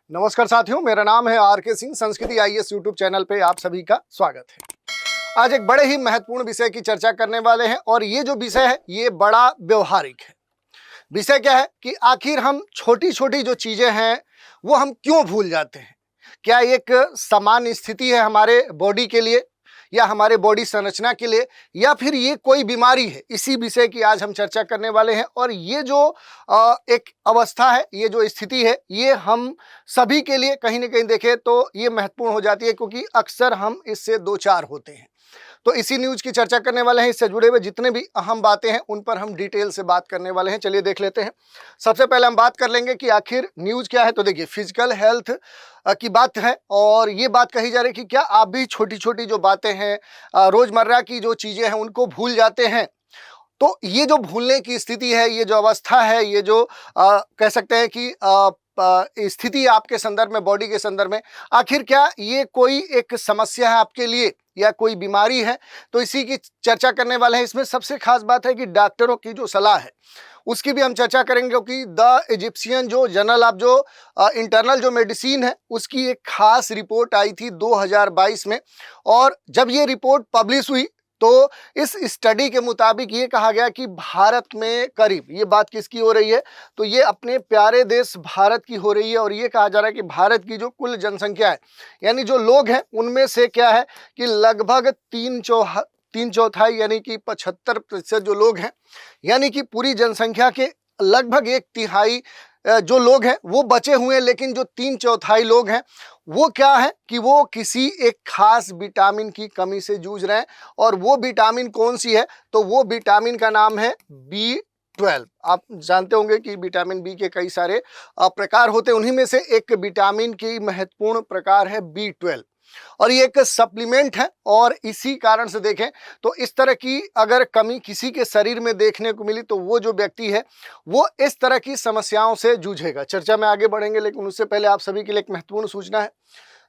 नमस्कार साथियों, मेरा नाम है आर.के. सिंह। संस्कृति आईएएस यूट्यूब चैनल पे आप सभी का स्वागत है। आज एक बड़े ही महत्वपूर्ण विषय की चर्चा करने वाले हैं और ये जो विषय है ये बड़ा व्यवहारिक है। विषय क्या है कि आखिर हम छोटी छोटी जो चीजें हैं वो हम क्यों भूल जाते हैं। क्या एक सामान्य स्थिति है हमारे बॉडी के लिए या हमारे बॉडी संरचना के लिए, या फिर ये कोई बीमारी है। इसी विषय की आज हम चर्चा करने वाले हैं। और ये जो एक अवस्था है, ये जो स्थिति है, ये हम सभी के लिए कहीं ना कहीं देखें तो ये महत्वपूर्ण हो जाती है, क्योंकि अक्सर हम इससे दो चार होते हैं। तो इसी न्यूज की चर्चा करने वाले हैं। इससे जुड़े हुए जितने भी अहम बातें हैं उन पर हम डिटेल से बात करने वाले हैं। चलिए देख लेते हैं। सबसे पहले हम बात कर लेंगे कि आखिर न्यूज क्या है। तो देखिए, फिजिकल हेल्थ की बात है और ये बात कही जा रही है कि क्या आप भी छोटी छोटी जो बातें हैं, रोजमर्रा की जो चीजें हैं उनको भूल जाते हैं। तो ये जो भूलने की स्थिति है, ये जो अवस्था है, ये जो कह सकते हैं कि स्थिति आपके संदर्भ में, बॉडी के संदर्भ में, आखिर क्या ये कोई एक समस्या है आपके लिए या कोई बीमारी है। तो इसी की चर्चा करने वाले हैं। इसमें सबसे खास बात है कि डॉक्टरों की जो सलाह है उसकी भी हम चर्चा करेंगे, क्योंकि द इजिप्शियन जो जर्नल ऑफ जो इंटरनल जो मेडिसिन है उसकी एक खास रिपोर्ट आई थी 2022 में। और जब ये रिपोर्ट पब्लिश हुई तो इस स्टडी के मुताबिक ये कहा गया कि भारत में करीब, ये बात किसकी हो रही है, तो ये अपने प्यारे देश भारत की हो रही है। और ये कहा जा रहा है कि भारत की जो कुल जनसंख्या है, यानी जो लोग हैं, उनमें से क्या है कि लगभग तीन चौथाई यानी कि 75% जो लोग हैं, यानी कि पूरी जनसंख्या के लगभग एक तिहाई जो लोग हैं वो बचे हुए हैं। लेकिन जो तीन चौथाई लोग हैं वो क्या है कि वो किसी एक खास विटामिन की कमी से जूझ रहे हैं। और वो विटामिन कौन सी है, तो वो विटामिन का नाम है B12। आप जानते होंगे कि विटामिन बी के कई सारे प्रकार होते हैं, उन्हीं में से एक विटामिन की महत्वपूर्ण प्रकार है B12। और ये एक सप्लीमेंट है। और इसी कारण से देखें तो इस तरह की अगर कमी किसी के शरीर में देखने को मिली तो वो जो व्यक्ति है वो इस तरह की समस्याओं से जूझेगा। चर्चा में आगे बढ़ेंगे, लेकिन उससे पहले आप सभी के लिए एक महत्वपूर्ण सूचना है।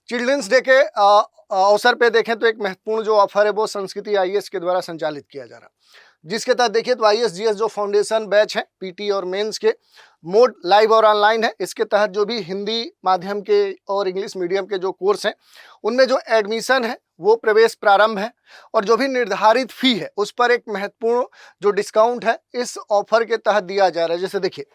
चिल्ड्रंस डे के अवसर पे देखें तो एक महत्वपूर्ण जो ऑफर है वो संस्कृति आईएएस के द्वारा संचालित किया जा रहा है, जिसके तहत देखिए तो आईएएस जो फाउंडेशन बैच है पीटी और मेंस के मोड लाइव और ऑनलाइन है। इसके तहत जो भी हिंदी माध्यम के और इंग्लिश मीडियम के जो कोर्स हैं उनमें जो एडमिशन है वो प्रवेश प्रारंभ है। और जो भी निर्धारित फी है उस पर एक महत्वपूर्ण जो डिस्काउंट है इस ऑफर के तहत दिया जा रहा है। जैसे देखिए,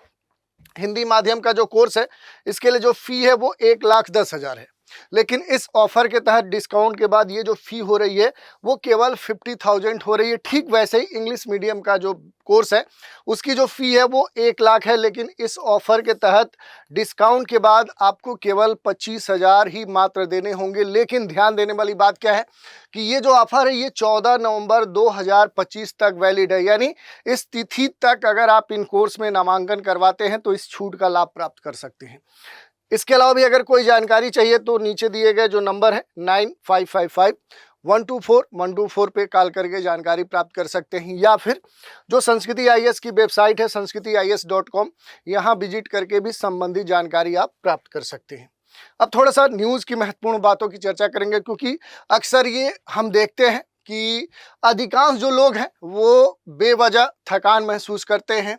हिंदी माध्यम का जो कोर्स है इसके लिए जो फी है वो 1,10,000 है, लेकिन इस ऑफर के तहत डिस्काउंट के बाद ये जो फी हो रही है वो केवल 50,000 हो रही है। ठीक वैसे ही इंग्लिश मीडियम का जो कोर्स है उसकी जो फी है वो 1,00,000 है, लेकिन इस ऑफर के तहत डिस्काउंट के बाद आपको केवल 25,000 ही मात्र देने होंगे। लेकिन ध्यान देने वाली बात क्या है कि ये जो ऑफर है ये 14 नवंबर 2025 तक वैलिड है, यानी इस तिथि तक अगर आप इन कोर्स में नामांकन करवाते हैं तो इस छूट का लाभ प्राप्त कर सकते हैं। इसके अलावा भी अगर कोई जानकारी चाहिए तो नीचे दिए गए जो नंबर है 9555-124-124 पे कॉल करके जानकारी प्राप्त कर सकते हैं, या फिर जो संस्कृति आईएएस की वेबसाइट है sanskrithias.com, यहाँ विजिट करके भी संबंधित जानकारी आप प्राप्त कर सकते हैं। अब थोड़ा सा न्यूज़ की महत्वपूर्ण बातों की चर्चा करेंगे, क्योंकि अक्सर ये हम देखते हैं कि अधिकांश जो लोग हैं वो बेवजह थकान महसूस करते हैं।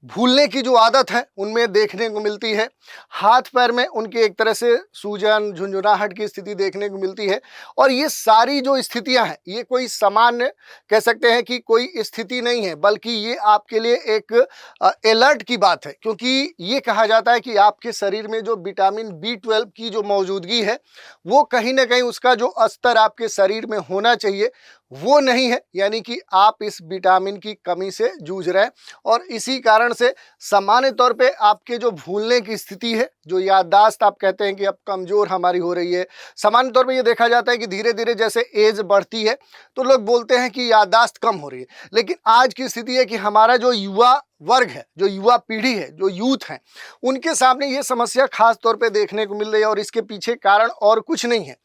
भूलने की जो आदत है उनमें देखने को मिलती है। हाथ पैर में उनके एक तरह से सूजन, झुंझुनाहट की स्थिति देखने को मिलती है। और ये सारी जो स्थितियां हैं ये कोई सामान्य कह सकते हैं कि कोई स्थिति नहीं है, बल्कि ये आपके लिए एक अलर्ट की बात है, क्योंकि ये कहा जाता है कि आपके शरीर में जो विटामिन B12 की जो मौजूदगी है वो कहीं ना कहीं उसका जो स्तर आपके शरीर में होना चाहिए वो नहीं है, यानी कि आप इस विटामिन की कमी से जूझ रहे हैं। और इसी कारण से सामान्य तौर पे आपके जो भूलने की स्थिति है, जो याददाश्त आप कहते हैं कि अब कमज़ोर हमारी हो रही है। सामान्य तौर पे ये देखा जाता है कि धीरे धीरे जैसे एज बढ़ती है तो लोग बोलते हैं कि याददाश्त कम हो रही है। लेकिन आज की स्थिति है कि हमारा जो युवा वर्ग है, जो युवा पीढ़ी है, जो यूथ है, उनके सामने ये समस्या खास तौर पे देखने को मिल रही है। और इसके पीछे कारण और कुछ नहीं है,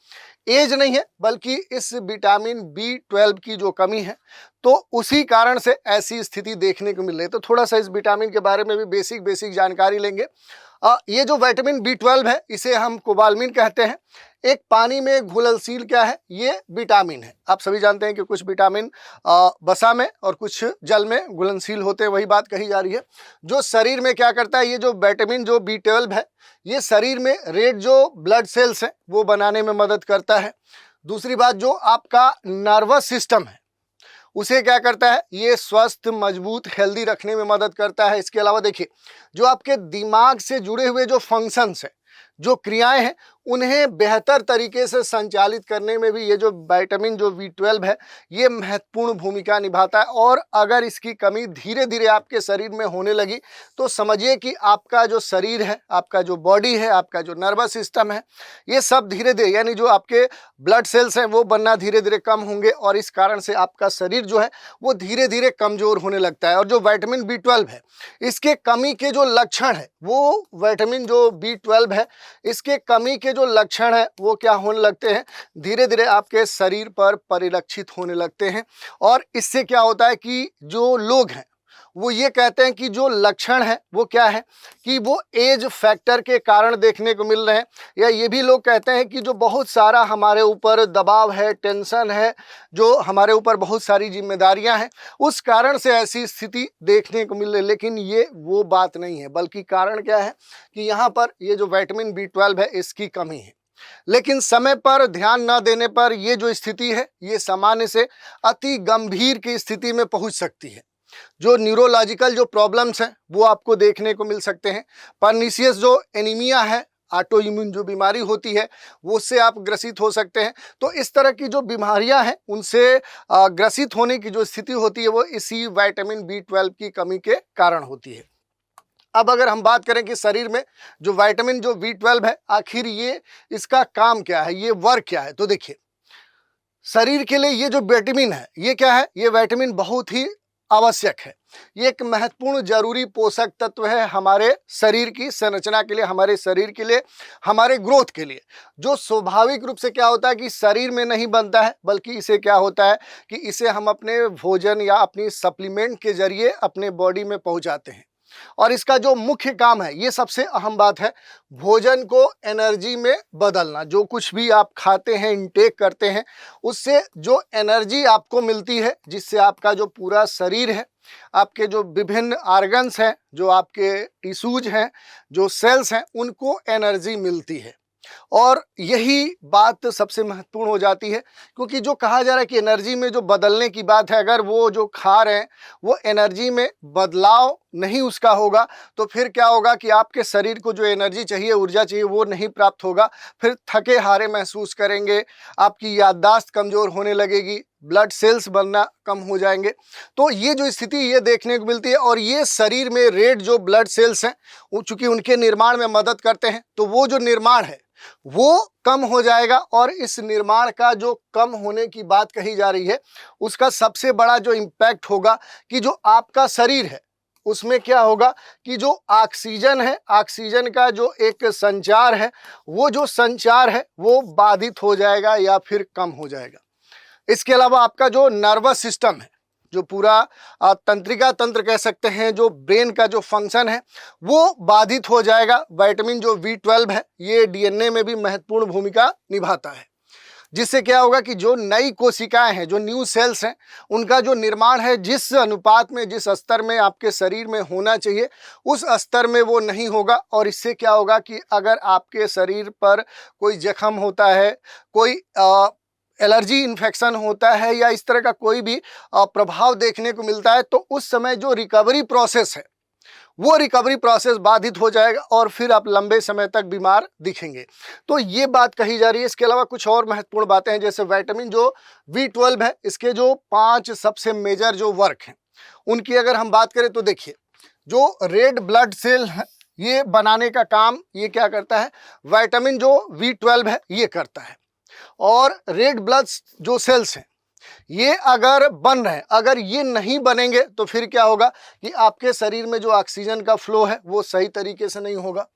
एज नहीं है, बल्कि इस विटामिन B12 की जो कमी है तो उसी कारण से ऐसी स्थिति देखने को मिल रही है। तो थोड़ा सा इस विटामिन के बारे में भी बेसिक जानकारी लेंगे। ये जो विटामिन B12 है इसे हम कोबालमिन कहते हैं। एक पानी में घुलनशील क्या है, ये विटामिन है। आप सभी जानते हैं कि कुछ विटामिन वसा में और कुछ जल में घुलनशील होते हैं, वही बात कही जा रही है। जो शरीर में क्या करता है, ये जो विटामिन जो B12 है ये शरीर में रेड जो ब्लड सेल्स हैं वो बनाने में मदद करता है। दूसरी बात, जो आपका नर्वस सिस्टम है उसे क्या करता है, ये स्वस्थ मजबूत हेल्दी रखने में मदद करता है। इसके अलावा देखिए, जो आपके दिमाग से जुड़े हुए जो फंक्शंस हैं, जो क्रियाएं हैं, उन्हें बेहतर तरीके से संचालित करने में भी ये जो विटामिन जो B12 है ये महत्वपूर्ण भूमिका निभाता है। और अगर इसकी कमी धीरे धीरे आपके शरीर में होने लगी तो समझिए कि आपका जो शरीर है, आपका जो बॉडी है, आपका जो नर्वस सिस्टम है, ये सब धीरे धीरे, यानी जो आपके ब्लड सेल्स हैं वो बनना धीरे धीरे कम होंगे और इस कारण से आपका शरीर जो है वो धीरे धीरे कमज़ोर होने लगता है। और जो विटामिन B12 है इसके कमी के जो लक्षण है, वो विटामिन जो B12 है इसके कमी के जो लक्षण है वो क्या होने लगते हैं, धीरे धीरे आपके शरीर पर परिलक्षित होने लगते हैं। और इससे क्या होता है कि जो लोग हैं वो ये कहते हैं कि जो लक्षण है वो क्या है, कि वो एज फैक्टर के कारण देखने को मिल रहे हैं। या ये भी लोग कहते हैं कि जो बहुत सारा हमारे ऊपर दबाव है, टेंशन है, जो हमारे ऊपर बहुत सारी जिम्मेदारियां हैं, उस कारण से ऐसी स्थिति देखने को मिल रही है। लेकिन ये वो बात नहीं है, बल्कि कारण क्या है कि यहाँ पर ये जो विटामिन B12 है इसकी कमी है। लेकिन समय पर ध्यान न देने पर ये जो स्थिति है ये सामान्य से अति गंभीर की स्थिति में पहुंच सकती है। जो न्यूरोलॉजिकल जो प्रॉब्लम्स हैं वो आपको देखने को मिल सकते हैं। पर्नीशियस जो एनीमिया है, ऑटो इम्यून जो बीमारी होती है वो उससे आप ग्रसित हो सकते हैं। तो इस तरह की जो बीमारियां हैं उनसे ग्रसित होने की जो स्थिति होती है वो इसी विटामिन B12 की कमी के कारण होती है। अब अगर हम बात करें कि शरीर में जो विटामिन जो B12 है आखिर ये इसका काम क्या है, ये वर्क क्या है, तो देखिए, शरीर के लिए ये जो विटामिन है ये क्या है, ये विटामिन बहुत ही आवश्यक है। ये एक महत्वपूर्ण जरूरी पोषक तत्व है हमारे शरीर की संरचना के लिए, हमारे शरीर के लिए, हमारे ग्रोथ के लिए। जो स्वाभाविक रूप से क्या होता है कि शरीर में नहीं बनता है, बल्कि इसे क्या होता है कि इसे हम अपने भोजन या अपनी सप्लीमेंट के जरिए अपने बॉडी में पहुंचाते हैं। और इसका जो मुख्य काम है, ये सबसे अहम बात है, भोजन को एनर्जी में बदलना। जो कुछ भी आप खाते हैं, इंटेक करते हैं, उससे जो एनर्जी आपको मिलती है, जिससे आपका जो पूरा शरीर है, आपके जो विभिन्न ऑर्गन्स हैं, जो आपके टिश्यूज हैं, जो सेल्स हैं, उनको एनर्जी मिलती है। और यही बात सबसे महत्वपूर्ण हो जाती है, क्योंकि जो कहा जा रहा है कि एनर्जी में जो बदलने की बात है, अगर वो जो खा रहे हैं वो एनर्जी में बदलाव नहीं उसका होगा तो फिर क्या होगा कि आपके शरीर को जो एनर्जी चाहिए, ऊर्जा चाहिए, वो नहीं प्राप्त होगा। फिर थके हारे महसूस करेंगे, आपकी याददाश्त कमज़ोर होने लगेगी, ब्लड सेल्स बनना कम हो जाएंगे। तो ये जो स्थिति ये देखने को मिलती है। और ये शरीर में रेड जो ब्लड सेल्स हैं चूँकि उनके निर्माण में मदद करते हैं, तो वो जो निर्माण है वो कम हो जाएगा। और इस निर्माण का जो कम होने की बात कही जा रही है उसका सबसे बड़ा जो इम्पैक्ट होगा कि जो आपका शरीर है उसमें क्या होगा कि जो ऑक्सीजन है, ऑक्सीजन का जो एक संचार है, वो जो संचार है वो बाधित हो जाएगा या फिर कम हो जाएगा। इसके अलावा आपका जो नर्वस सिस्टम है, जो पूरा तंत्रिका तंत्र कह सकते हैं, जो ब्रेन का जो फंक्शन है वो बाधित हो जाएगा। विटामिन जो B12 है ये DNA में भी महत्वपूर्ण भूमिका निभाता है, जिससे क्या होगा कि जो नई कोशिकाएं हैं, जो न्यू सेल्स हैं, उनका जो निर्माण है जिस अनुपात में, जिस स्तर में आपके शरीर में होना चाहिए उस स्तर में वो नहीं होगा। और इससे क्या होगा कि अगर आपके शरीर पर कोई जख्म होता है, कोई एलर्जी इन्फेक्शन होता है या इस तरह का कोई भी प्रभाव देखने को मिलता है, तो उस समय जो रिकवरी प्रोसेस है वो रिकवरी प्रोसेस बाधित हो जाएगा और फिर आप लंबे समय तक बीमार दिखेंगे। तो ये बात कही जा रही है। इसके अलावा कुछ और महत्वपूर्ण बातें हैं, जैसे विटामिन जो B12 है इसके जो 5 सबसे मेजर जो वर्क हैं उनकी अगर हम बात करें तो देखिए, जो रेड ब्लड सेल है ये बनाने का काम ये क्या करता है, विटामिन जो B12 है ये करता है। और रेड ब्लड जो सेल्स हैं ये अगर बन रहे हैं, अगर ये नहीं बनेंगे तो फिर क्या होगा कि आपके शरीर में जो ऑक्सीजन का फ्लो है वो सही तरीके से नहीं होगा।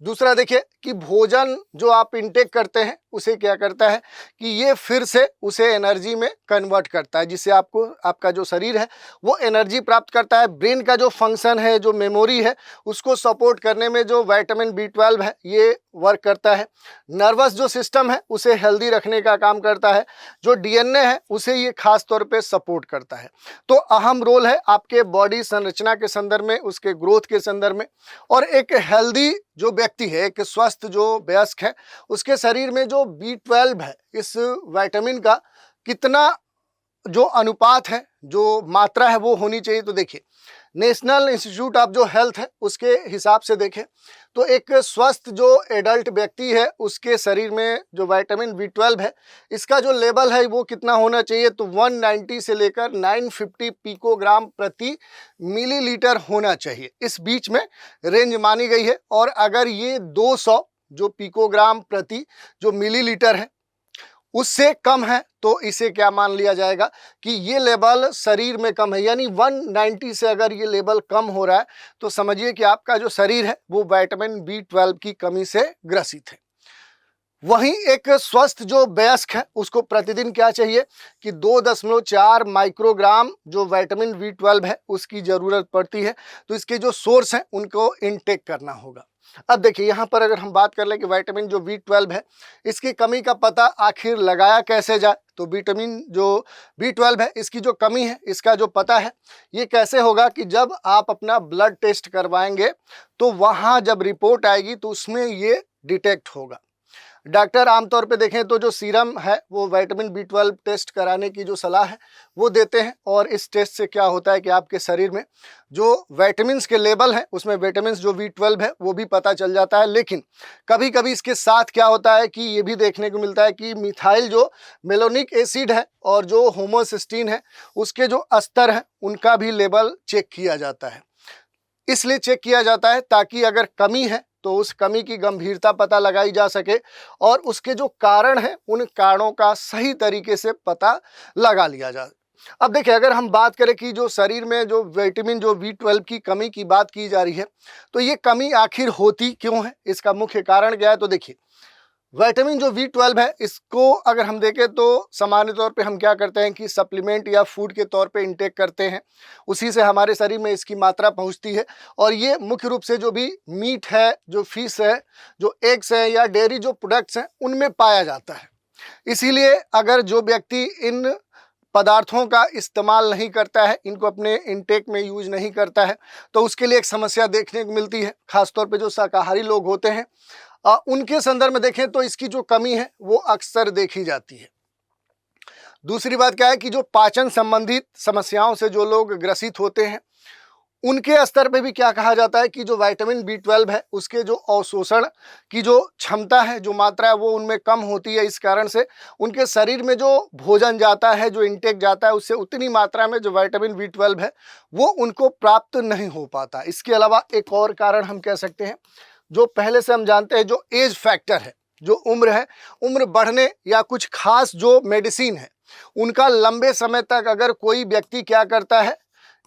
दूसरा देखिए कि भोजन जो आप इनटेक करते हैं उसे क्या करता है कि ये फिर से उसे एनर्जी में कन्वर्ट करता है, जिससे आपको आपका जो शरीर है वो एनर्जी प्राप्त करता है। ब्रेन का जो फंक्शन है, जो मेमोरी है, उसको सपोर्ट करने में जो विटामिन B12 है ये वर्क करता है। नर्वस जो सिस्टम है उसे हेल्दी रखने का काम करता है। जो DNA है उसे ये खास तौर पे सपोर्ट करता है। तो अहम रोल है आपके बॉडी संरचना के संदर्भ में, उसके ग्रोथ के संदर्भ में। और एक हेल्दी जो व्यक्ति है, एक स्वस्थ जो वयस्क है, उसके शरीर में जो B12 है, इस विटामिन का कितना जो अनुपात है, जो मात्रा है वो होनी चाहिए। तो देखिए नेशनल इंस्टीट्यूट ऑफ जो हेल्थ है उसके हिसाब से देखें तो एक स्वस्थ जो एडल्ट व्यक्ति है उसके शरीर में जो विटामिन B12 है इसका जो लेवल है वो कितना होना चाहिए, तो 190 से लेकर 950 पिकोग्राम प्रति मिलीलीटर होना चाहिए। इस बीच में रेंज मानी गई है। और अगर ये 200 जो पिकोग्राम प्रति जो मिलीलीटर है उससे कम है तो इसे क्या मान लिया जाएगा कि ये लेवल शरीर में कम है। यानी 190 से अगर ये लेवल कम हो रहा है तो समझिए कि आपका जो शरीर है वो विटामिन B12 की कमी से ग्रसित है। वहीं एक स्वस्थ जो वयस्क है उसको प्रतिदिन क्या चाहिए कि 2.4 माइक्रोग्राम जो विटामिन B12 है उसकी ज़रूरत पड़ती है। तो इसके जो सोर्स हैं उनको इनटेक करना होगा। अब देखिए यहाँ पर अगर हम बात कर लें कि विटामिन जो B12 है इसकी कमी का पता आखिर लगाया कैसे जाए, तो विटामिन जो B12 है इसकी जो कमी है इसका जो पता है ये कैसे होगा कि जब आप अपना ब्लड टेस्ट करवाएंगे तो वहाँ जब रिपोर्ट आएगी तो उसमें ये डिटेक्ट होगा। डॉक्टर आमतौर पे देखें तो जो सीरम है वो विटामिन B12 टेस्ट कराने की जो सलाह है वो देते हैं। और इस टेस्ट से क्या होता है कि आपके शरीर में जो विटामिन्स के लेवल हैं उसमें विटामिन्स जो B12 है वो भी पता चल जाता है। लेकिन कभी कभी इसके साथ क्या होता है कि ये भी देखने को मिलता है कि मिथाइल जो मेलोनिक एसिड है और जो होमोसिस्टीन है उसके जो स्तर हैं उनका भी लेवल चेक किया जाता है। इसलिए चेक किया जाता है ताकि अगर कमी है तो उस कमी की गंभीरता पता लगाई जा सके और उसके जो कारण हैं उन कारणों का सही तरीके से पता लगा लिया जाए। अब देखिए अगर हम बात करें कि जो शरीर में जो विटामिन जो B12 की कमी की बात की जा रही है तो ये कमी आखिर होती क्यों है, इसका मुख्य कारण क्या है। तो देखिए विटामिन जो B12 है इसको अगर हम देखें तो सामान्य तौर पे हम क्या करते हैं कि सप्लीमेंट या फूड के तौर पे इंटेक करते हैं, उसी से हमारे शरीर में इसकी मात्रा पहुंचती है। और ये मुख्य रूप से जो भी मीट है, जो फिश है, जो एग्स है या डेयरी जो प्रोडक्ट्स हैं उनमें पाया जाता है। इसीलिए अगर जो व्यक्ति इन पदार्थों का इस्तेमाल नहीं करता है, इनको अपने इंटेक में यूज नहीं करता है, तो उसके लिए एक समस्या देखने को मिलती है। खासतौर पे जो शाकाहारी लोग होते हैं उनके संदर्भ में देखें तो इसकी जो कमी है वो अक्सर देखी जाती है। दूसरी बात क्या है कि जो पाचन संबंधित समस्याओं से जो लोग ग्रसित होते हैं उनके स्तर पे भी क्या कहा जाता है कि जो विटामिन B12 है उसके जो अवशोषण की जो क्षमता है, जो मात्रा है वो उनमें कम होती है। इस कारण से उनके शरीर में जो भोजन जाता है, जो इंटेक जाता है, उससे उतनी मात्रा में जो विटामिन B12 है वो उनको प्राप्त नहीं हो पाता। इसके अलावा एक और कारण हम कह सकते हैं, जो पहले से हम जानते हैं, जो एज फैक्टर है, जो उम्र है, उम्र बढ़ने या कुछ खास जो मेडिसिन है उनका लंबे समय तक अगर कोई व्यक्ति क्या करता है,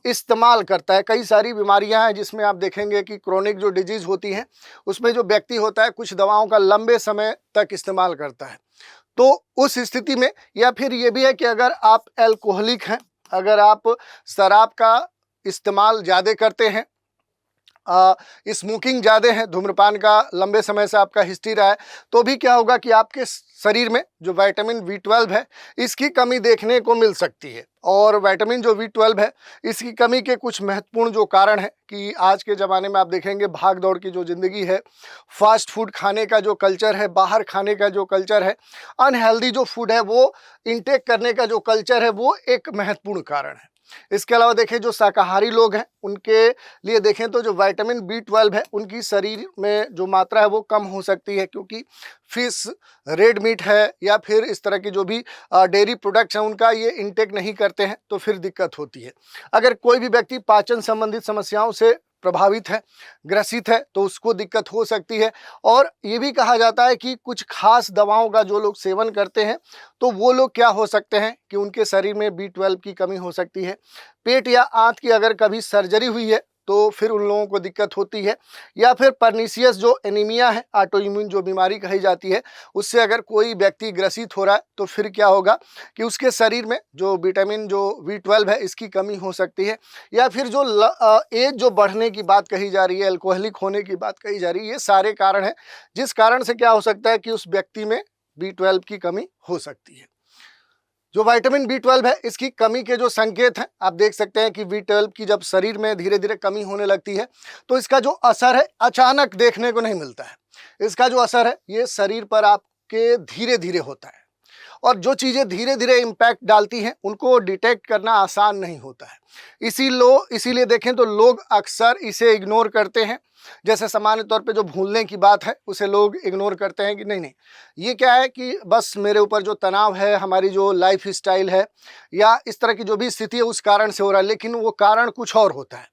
इस्तेमाल करता है। कई सारी बीमारियां हैं जिसमें आप देखेंगे कि क्रोनिक जो डिजीज होती हैं उसमें जो व्यक्ति होता है कुछ दवाओं का लंबे समय तक इस्तेमाल करता है। तो उस स्थिति में, या फिर ये भी है कि अगर आप एल्कोहलिक हैं, अगर आप शराब का इस्तेमाल ज़्यादा करते हैं, स्मोकिंग ज़्यादा है, धूम्रपान का लंबे समय से आपका हिस्ट्री रहा है, तो भी क्या होगा कि आपके शरीर में जो विटामिन B12 है इसकी कमी देखने को मिल सकती है। और विटामिन जो B12 है इसकी कमी के कुछ महत्वपूर्ण जो कारण है कि आज के ज़माने में आप देखेंगे भाग दौड़ की जो ज़िंदगी है, फास्ट फूड खाने का जो कल्चर है, बाहर खाने का जो कल्चर है, अनहेल्दी जो फूड है वो इंटेक करने का जो कल्चर है वो एक महत्वपूर्ण कारण है। इसके अलावा देखें जो शाकाहारी लोग हैं उनके लिए देखें तो जो विटामिन B12 है उनकी शरीर में जो मात्रा है वो कम हो सकती है, क्योंकि फिश, रेड मीट है या फिर इस तरह की जो भी डेयरी प्रोडक्ट्स हैं उनका ये इंटेक नहीं करते हैं तो फिर दिक्कत होती है। अगर कोई भी व्यक्ति पाचन संबंधित समस्याओं से प्रभावित है, ग्रसित है, तो उसको दिक्कत हो सकती है। और ये भी कहा जाता है कि कुछ खास दवाओं का जो लोग सेवन करते हैं तो वो लोग क्या हो सकते हैं कि उनके शरीर में B12 की कमी हो सकती है। पेट या आंत की अगर कभी सर्जरी हुई है तो फिर उन लोगों को दिक्कत होती है। या फिर पर्नीशियस जो एनीमिया है, ऑटो इम्यून जो बीमारी कही जाती है, उससे अगर कोई व्यक्ति ग्रसित हो रहा है तो फिर क्या होगा कि उसके शरीर में जो विटामिन जो B12 है इसकी कमी हो सकती है। या फिर जो एज जो बढ़ने की बात कही जा रही है, अल्कोहलिक होने की बात कही जा रही है, ये सारे कारण हैं जिस कारण से क्या हो सकता है कि उस व्यक्ति में B12 की कमी हो सकती है। जो विटामिन B12 है इसकी कमी के जो संकेत हैं आप देख सकते हैं कि B12 की जब शरीर में धीरे धीरे कमी होने लगती है तो इसका जो असर है अचानक देखने को नहीं मिलता है। इसका जो असर है ये शरीर पर आपके धीरे धीरे होता है, और जो चीज़ें धीरे धीरे इम्पैक्ट डालती हैं उनको डिटेक्ट करना आसान नहीं होता है। इसीलिए देखें तो लोग अक्सर इसे इग्नोर करते हैं। जैसे सामान्य तौर पे जो भूलने की बात है उसे लोग इग्नोर करते हैं कि नहीं ये क्या है कि बस मेरे ऊपर जो तनाव है, हमारी जो लाइफ स्टाइल है या इस तरह की जो भी स्थिति है उस कारण से हो रहा है, लेकिन वो कारण कुछ और होता है।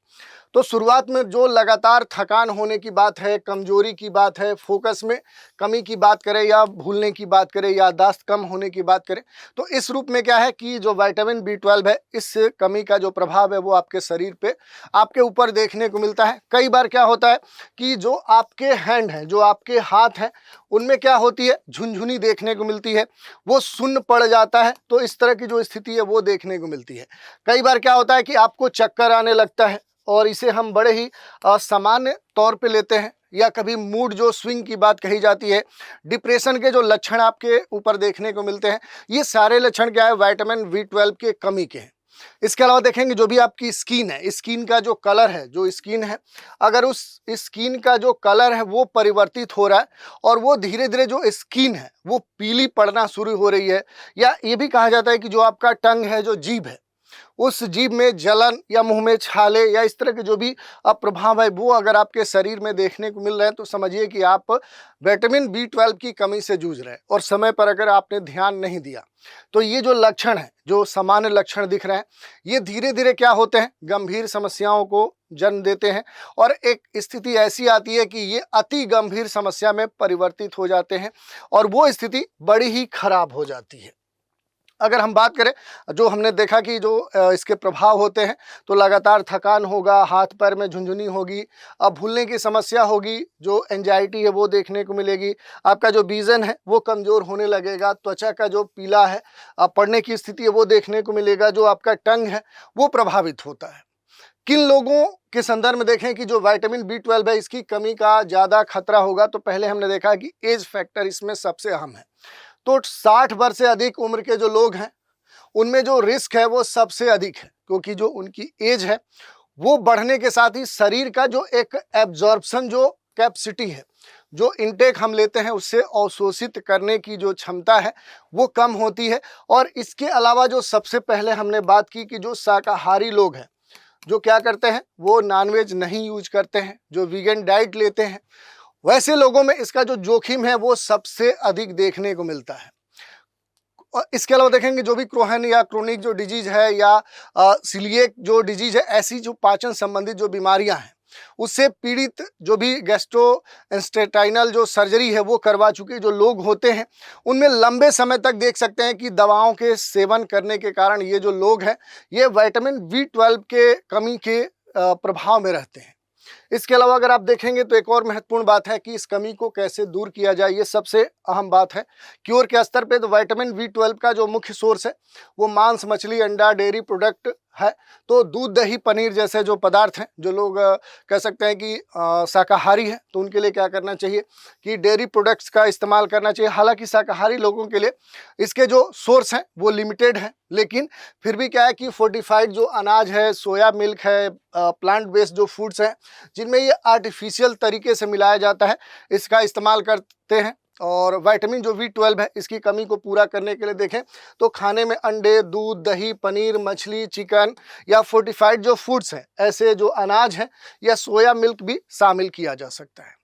तो शुरुआत में जो लगातार थकान होने की बात है, कमजोरी की बात है, फोकस में कमी की बात करें या भूलने की बात करें, याददाश्त कम होने की बात करें, तो इस रूप में क्या है कि जो विटामिन B12 है इस कमी का जो प्रभाव है वो आपके शरीर पे, आपके ऊपर देखने को मिलता है। कई बार क्या होता है कि जो आपके हैंड हैं, जो आपके हाथ हैं, उनमें क्या होती है, झुनझुनी देखने को मिलती है, वो सुन्न पड़ जाता है। तो इस तरह की जो स्थिति है वो देखने को मिलती है। कई बार क्या होता है कि आपको चक्कर आने लगता है, और इसे हम बड़े ही सामान्य तौर पे लेते हैं। या कभी मूड जो स्विंग की बात कही जाती है, डिप्रेशन के जो लक्षण आपके ऊपर देखने को मिलते हैं, ये सारे लक्षण क्या है, विटामिन B12 के कमी के हैं। इसके अलावा देखेंगे जो भी आपकी स्किन है, स्किन का जो कलर है, जो स्किन है, अगर उस स्किन का जो कलर है वो परिवर्तित हो रहा है और वो धीरे धीरे जो स्किन है वो पीली पड़ना शुरू हो रही है, या ये भी कहा जाता है कि जो आपका टंग है, जो जीभ है, उस जीभ में जलन या मुंह में छाले या इस तरह के जो भी प्रभाव है वो अगर आपके शरीर में देखने को मिल रहे हैं तो समझिए कि आप विटामिन B12 की कमी से जूझ रहे हैं। और समय पर अगर आपने ध्यान नहीं दिया तो ये जो लक्षण है, जो सामान्य लक्षण दिख रहे हैं, ये धीरे धीरे क्या होते हैं, गंभीर समस्याओं को जन्म देते हैं। और एक स्थिति ऐसी आती है कि ये अति गंभीर समस्या में परिवर्तित हो जाते हैं और वो स्थिति बड़ी ही खराब हो जाती है। अगर हम बात करें, जो हमने देखा कि जो इसके प्रभाव होते हैं, तो लगातार थकान होगा, हाथ पैर में झुनझुनी होगी, अब भूलने की समस्या होगी, जो एंजाइटी है वो देखने को मिलेगी, आपका जो विजन है वो कमज़ोर होने लगेगा, त्वचा का जो पीला है, पड़ने की स्थिति है वो देखने को मिलेगा, जो आपका टंग है वो प्रभावित होता है। किन लोगों के संदर्भ में देखें कि जो विटामिन B12 है इसकी कमी का ज़्यादा खतरा होगा, तो पहले हमने देखा कि एज फैक्टर इसमें सबसे अहम है। तो 60 वर्ष से अधिक उम्र के जो लोग हैं उनमें जो रिस्क है वो सबसे अधिक है, क्योंकि जो उनकी एज है वो बढ़ने के साथ ही शरीर का जो एक एब्जॉर्प्शन जो कैपेसिटी है, जो इनटेक हम लेते हैं उससे अवशोषित करने की जो क्षमता है वो कम होती है। और इसके अलावा जो सबसे पहले हमने बात की कि जो शाकाहारी लोग हैं, जो क्या करते हैं, वो नॉनवेज नहीं यूज करते हैं, जो वीगन डाइट लेते हैं, वैसे लोगों में इसका जो जोखिम है वो सबसे अधिक देखने को मिलता है। और इसके अलावा देखेंगे जो भी क्रोहन या क्रोनिक जो डिजीज है या सीलिएक जो डिजीज है, ऐसी जो पाचन संबंधित जो बीमारियां हैं उससे पीड़ित जो भी गैस्ट्रोइंटेस्टाइनल जो सर्जरी है वो करवा चुके जो लोग होते हैं, उनमें लंबे समय तक देख सकते हैं कि दवाओं के सेवन करने के कारण ये जो लोग हैं ये विटामिन B12 के कमी के प्रभाव में रहते हैं। इसके अलावा अगर आप देखेंगे तो एक और महत्वपूर्ण बात है कि इस कमी को कैसे दूर किया जाए, ये सबसे अहम बात है। क्योर के स्तर पे तो विटामिन B12 का जो मुख्य सोर्स है वो मांस, मछली, अंडा, डेयरी प्रोडक्ट है। तो दूध, दही, पनीर जैसे जो पदार्थ हैं, जो लोग कह सकते हैं कि शाकाहारी हैं, तो उनके लिए क्या करना चाहिए कि डेयरी प्रोडक्ट्स का इस्तेमाल करना चाहिए। हालांकि शाकाहारी लोगों के लिए इसके जो सोर्स हैं वो लिमिटेड हैं, लेकिन फिर भी क्या है कि फोर्टिफाइड जो अनाज है, सोया मिल्क है, प्लांट बेस्ड जो फूड्स हैं जिनमें ये आर्टिफिशियल तरीके से मिलाया जाता है, इसका इस्तेमाल करते हैं। और विटामिन जो B12 है इसकी कमी को पूरा करने के लिए देखें तो खाने में अंडे, दूध, दही, पनीर, मछली, चिकन या फोर्टिफाइड जो फूड्स हैं, ऐसे जो अनाज हैं या सोया मिल्क भी शामिल किया जा सकता है।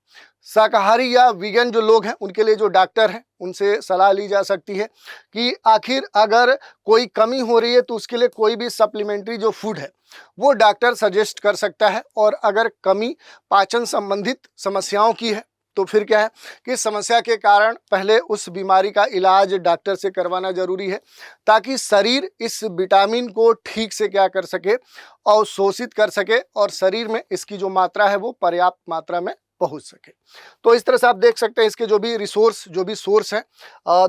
शाकाहारी या वीगन जो लोग हैं उनके लिए जो डॉक्टर हैं उनसे सलाह ली जा सकती है कि आखिर अगर कोई कमी हो रही है तो उसके लिए कोई भी सप्लीमेंट्री जो फूड है वो डॉक्टर सजेस्ट कर सकता है। और अगर कमी पाचन संबंधित समस्याओं की है तो फिर क्या है कि समस्या के कारण पहले उस बीमारी का इलाज डॉक्टर से करवाना जरूरी है, ताकि शरीर इस विटामिन को ठीक से क्या कर सके, अवशोषित कर सके और शरीर में इसकी जो मात्रा है वो पर्याप्त मात्रा में पहुंच सके। तो इस तरह से आप देख सकते हैं इसके जो भी सोर्स हैं।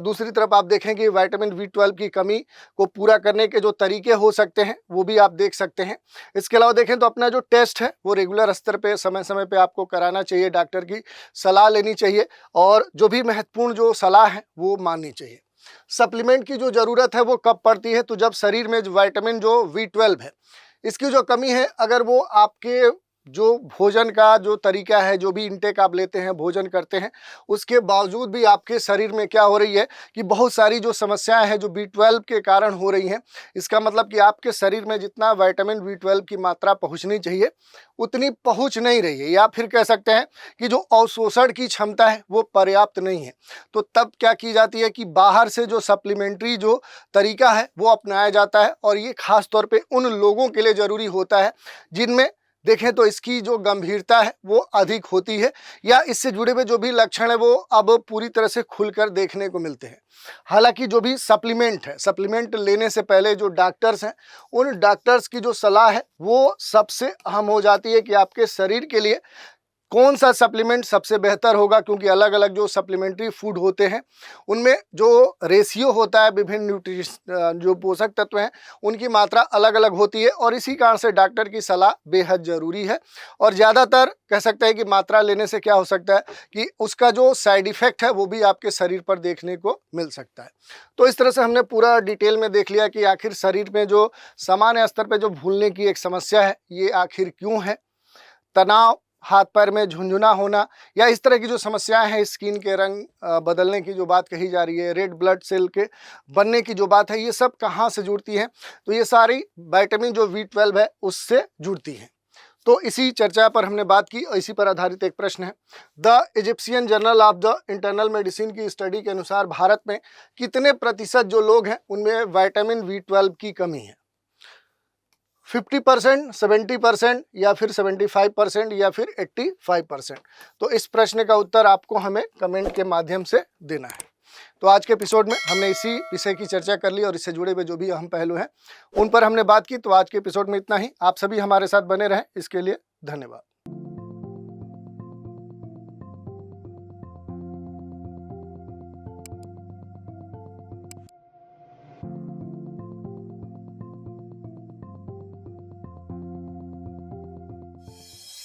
दूसरी तरफ आप देखें कि विटामिन B12 की कमी को पूरा करने के जो तरीके हो सकते हैं वो भी आप देख सकते हैं। इसके अलावा देखें तो अपना जो टेस्ट है वो रेगुलर स्तर पे समय समय पे आपको कराना चाहिए, डॉक्टर की सलाह लेनी चाहिए और जो भी महत्वपूर्ण जो सलाह है वो माननी चाहिए। सप्लीमेंट की जो ज़रूरत है वो कब पड़ती है, तो जब शरीर में जो विटामिन जो B12 है इसकी जो कमी है, अगर वो आपके जो भोजन का जो तरीका है, जो भी इंटेक आप लेते हैं, भोजन करते हैं, उसके बावजूद भी आपके शरीर में क्या हो रही है कि बहुत सारी जो समस्याएं हैं जो B12 के कारण हो रही हैं, इसका मतलब कि आपके शरीर में जितना विटामिन B12 की मात्रा पहुंचनी चाहिए उतनी पहुंच नहीं रही है, या फिर कह सकते हैं कि जो अवशोषण की क्षमता है वो पर्याप्त नहीं है। तो तब क्या की जाती है कि बाहर से जो सप्लीमेंट्री जो तरीका है वो अपनाया जाता है, और ये खास तौर पे उन लोगों के लिए ज़रूरी होता है जिनमें देखें तो इसकी जो गंभीरता है वो अधिक होती है, या इससे जुड़े हुए जो भी लक्षण है वो अब पूरी तरह से खुलकर देखने को मिलते हैं। हालांकि जो भी सप्लीमेंट है, सप्लीमेंट लेने से पहले जो डॉक्टर्स हैं, उन डॉक्टर्स की जो सलाह है वो सबसे अहम हो जाती है कि आपके शरीर के लिए कौन सा सप्लीमेंट सबसे बेहतर होगा, क्योंकि अलग अलग जो सप्लीमेंट्री फूड होते हैं उनमें जो रेशियो होता है, विभिन्न जो पोषक तत्व हैं उनकी मात्रा अलग अलग होती है, और इसी कारण से डॉक्टर की सलाह बेहद ज़रूरी है। और ज़्यादातर कह सकते हैं कि मात्रा लेने से क्या हो सकता है कि उसका जो साइड इफ़ेक्ट है वो भी आपके शरीर पर देखने को मिल सकता है। तो इस तरह से हमने पूरा डिटेल में देख लिया कि आखिर शरीर में जो सामान्य स्तर पर जो भूलने की एक समस्या है ये आखिर क्यों है, तनाव, हाथ पैर में झुंझुना होना, या इस तरह की जो समस्याएं हैं, स्किन के रंग बदलने की जो बात कही जा रही है, रेड ब्लड सेल के बनने की जो बात है, ये सब कहाँ से जुड़ती हैं, तो ये सारी विटामिन जो B12 है उससे जुड़ती हैं। तो इसी चर्चा पर हमने बात की और इसी पर आधारित एक प्रश्न है। The Egyptian journal of the internal medicine की स्टडी के अनुसार भारत में कितने प्रतिशत जो लोग हैं उनमें विटामिन B12 की कमी है? 50%, 70% या फिर 75% या फिर 85%? तो इस प्रश्न का उत्तर आपको हमें कमेंट के माध्यम से देना है। तो आज के एपिसोड में हमने इसी विषय की चर्चा कर ली और इससे जुड़े हुए जो भी अहम पहलू हैं उन पर हमने बात की। तो आज के एपिसोड में इतना ही। आप सभी हमारे साथ बने रहें, इसके लिए धन्यवाद।